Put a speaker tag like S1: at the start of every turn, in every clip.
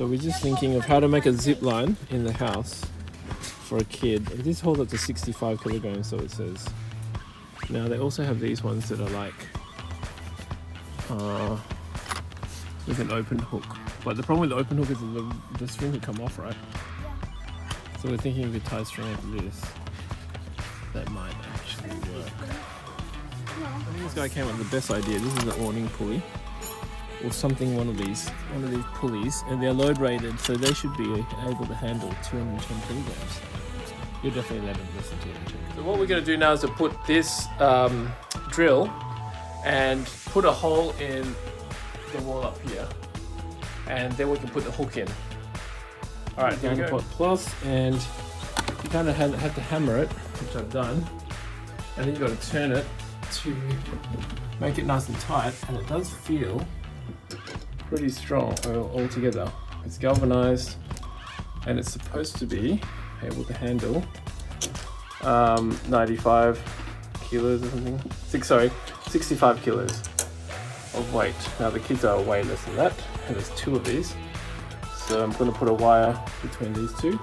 S1: So we're just thinking of how to make a zip line in the house for a kid. This holds up to 65 kilograms, so it says. Now they also have these ones that are like with an open hook. But the problem with the open hook is the string could come off, right? So we're thinking if we tie string like this, that might actually work. I think this guy came up with the best idea. This is the awning pulley, or something, one of these pulleys, and they're load rated, so they should be able to handle 210 kilograms. You're definitely allowed to listen to it. So what we're going to do now is to put this drill and put a hole in the wall up here, and then we can put the hook in. All right, here we go. Plus, and you kind of have to hammer it, which I've done, and then you've got to turn it to make it nice and tight, and it does feel pretty strong altogether. It's galvanized, and it's supposed to be able to handle 95 kilos or something. 65 kilos of weight. Now the kids are way less than that, and there's 2 of these. So I'm going to put a wire between these 2,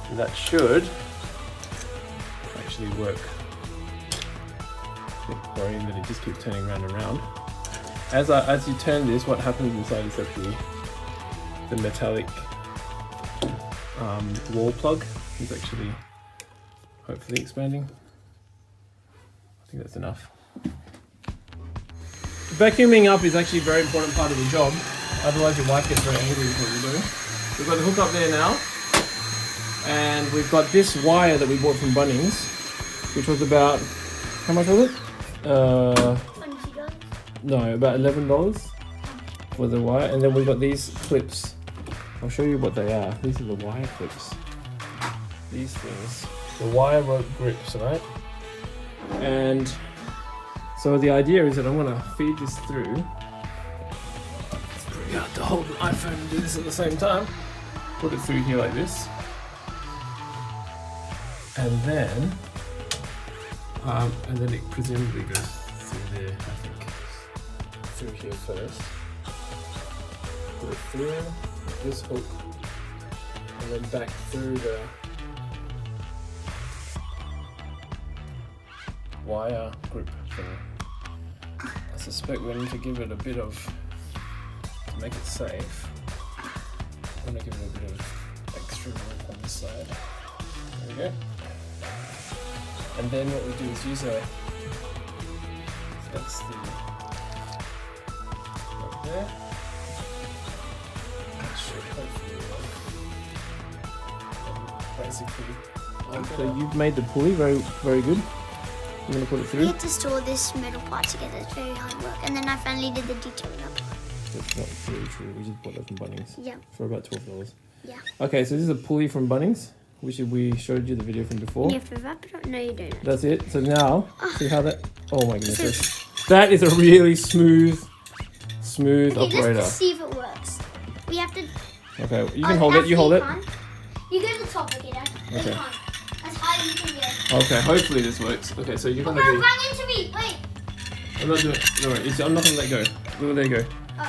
S1: and that should actually work. A bit worrying that it just keeps turning round and round. As you turn this, what happens inside is that the metallic wall plug is actually hopefully expanding. I think that's enough. Vacuuming up is actually a very important part of the job. Otherwise your wife gets very angry with what you do. We've got the hook up there now. And we've got this wire that we bought from Bunnings, which was about, how much was it? No, about $11 for the wire. And then we've got these clips. I'll show you what they are. These are the wire clips. These things. The wire rope grips, right? And so the idea is that I'm going to feed this through. It's pretty hard to hold an iPhone and do this at the same time. Put it through here like this. And then it presumably goes through there, I think. Through here first. Put it through this hook, and then back through the wire grip thing. I suspect we need to give it a bit of, to make it safe, I'm going to give it a bit of extra rope on this side. There we go. And then what we do is use that's the right there. That should hopefully work. Basically, so you've made the pulley very, very good. I'm going to put it through.
S2: We had to store this metal part together. It's very hard work. And then I finally did the detailing up.
S1: That's not very true. We just bought that from Bunnings.
S2: Yeah.
S1: For about $12.
S2: Yeah.
S1: Okay, so this is a pulley from Bunnings, which we showed you the video from before.
S2: You have to wrap it up? No, you don't.
S1: That's it. So now, see how that... Oh my goodness. That is a really smooth operator.
S2: Let's see if it works. We have to...
S1: Okay, you can hold it. You hold it.
S2: You go to the top, okay, Dad?
S1: Okay.
S2: As high as you can get.
S1: Okay, hopefully this works. Okay, so you're gonna be...
S2: Bang into me! Wait!
S1: I'm not doing it. No, I'm not gonna let go. Oh, there you go.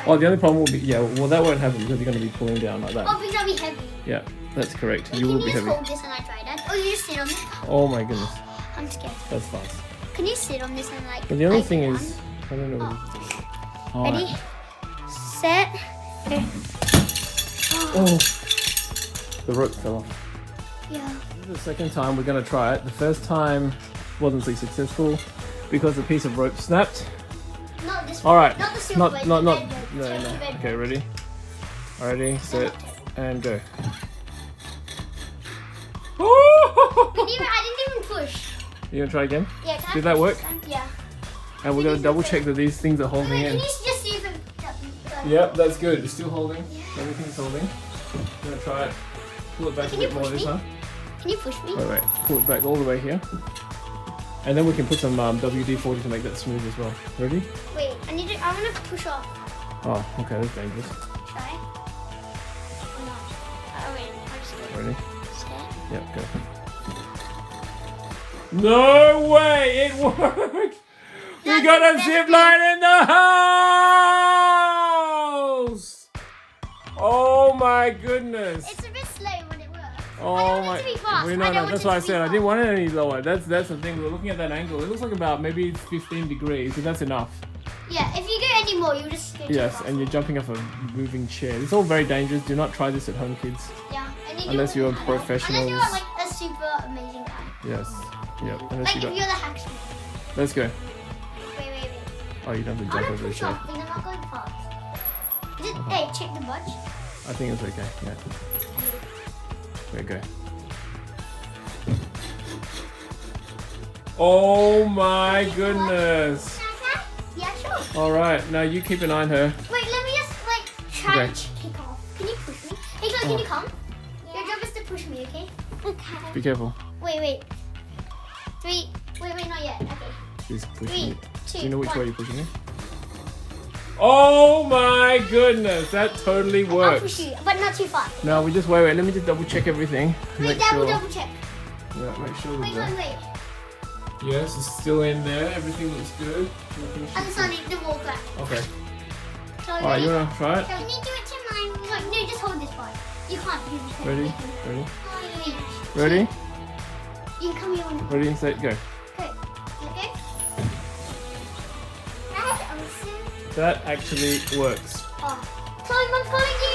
S1: Oh, the only problem will be... Yeah, well that won't happen because you're gonna be pulling down like that.
S2: Oh, because I'll be heavy.
S1: Yeah, that's correct.
S2: Wait,
S1: You will be
S2: Can
S1: heavy.
S2: you just hold this and I try that? Oh, you just sit on it?
S1: Oh my goodness.
S2: I'm scared.
S1: That's fast.
S2: Can you sit on this and like...
S1: But the only
S2: like
S1: thing
S2: it
S1: is... I don't know.
S2: on? Ready? Set. Okay.
S1: Oh. The rope fell off.
S2: Yeah.
S1: This is the second time we're going to try it. The first time wasn't so successful because a piece of rope snapped.
S2: Not this
S1: All right.
S2: Not the silver red,
S1: no.
S2: the red rope.
S1: No.
S2: Red
S1: Okay, ready? Ready, set, and go.
S2: I didn't even push.
S1: You gonna try again?
S2: Yeah. Can
S1: Did
S2: I
S1: that
S2: push
S1: work?
S2: this time? Yeah.
S1: And we're gonna double check that these things are holding
S2: Wait,
S1: in.
S2: can you just see if it...
S1: Yep, that's good. It's still holding. Everything's holding. I'm gonna try it. Pull it back a bit more this time.
S2: Can you push me?
S1: Wait. Pull it back all the way here. And then we can put some WD-40 to make that smooth as well. Ready?
S2: Wait, I want to push off.
S1: Oh, okay, that's dangerous.
S2: Try? Or not? Oh, wait, I'm scared.
S1: Ready?
S2: Scared?
S1: Yep, go. No way! It worked! We got a zip line in the house! Oh my goodness.
S2: It's a bit slow when it works.
S1: Oh
S2: I don't
S1: my.
S2: want it to be fast.
S1: Well,
S2: I
S1: no,
S2: don't
S1: no,
S2: want
S1: that's
S2: it
S1: why I
S2: to be
S1: said I
S2: fast.
S1: didn't want it any lower. That's the thing. We're looking at that angle. It looks like about maybe 15 degrees, so that's enough.
S2: Yeah, if you go any more, you'll just go too
S1: Yes,
S2: fast.
S1: and you're jumping off a moving chair. It's all very dangerous. Do not try this at home, kids.
S2: Yeah, and
S1: Unless you're
S2: Unless
S1: professionals.
S2: you're like a super amazing guy.
S1: Yes. Yep. Unless
S2: Like
S1: you
S2: if
S1: don't.
S2: you're the hack speed.
S1: Let's go.
S2: Wait.
S1: Oh, you don't have to
S2: I
S1: jump
S2: want to
S1: over the
S2: push
S1: chair.
S2: off because I'm not going fast. Is it, hey, check the budge.
S1: I think it's okay. Yeah. There you go. Oh my goodness.
S2: Yeah, sure.
S1: All right, now you keep an eye on her.
S2: Wait, let me just like try
S1: Okay.
S2: and kick off. Can you push me? Hey, Chloe, can you come? Your job is to push me, okay? Okay.
S1: Be careful.
S2: Wait. Wait, not yet. Okay.
S1: She's pushing
S2: 3,
S1: you.
S2: 2,
S1: Do you know which
S2: 1.
S1: way you're pushing me? Oh my goodness, that totally
S2: I'll
S1: works.
S2: push you, but not too far.
S1: No, we just wait. Let me just double check everything.
S2: Wait,
S1: Make
S2: double
S1: sure.
S2: check.
S1: Yeah, make sure.
S2: Wait.
S1: Yes, it's still in there. Everything looks good. Nothing
S2: I'm
S1: should-
S2: sorry, the wall crack.
S1: Okay.
S2: So
S1: All right, you wanna try it?
S2: Can you do it to mine? No, just hold this part. You can't do this.
S1: Ready? Ready?
S2: Ready?
S1: Ready?
S2: You can come here when
S1: Ready? Set, go.
S2: Okay. Okay. That's awesome.
S1: That actually works.
S2: Oh. Chloe, Mom's calling you.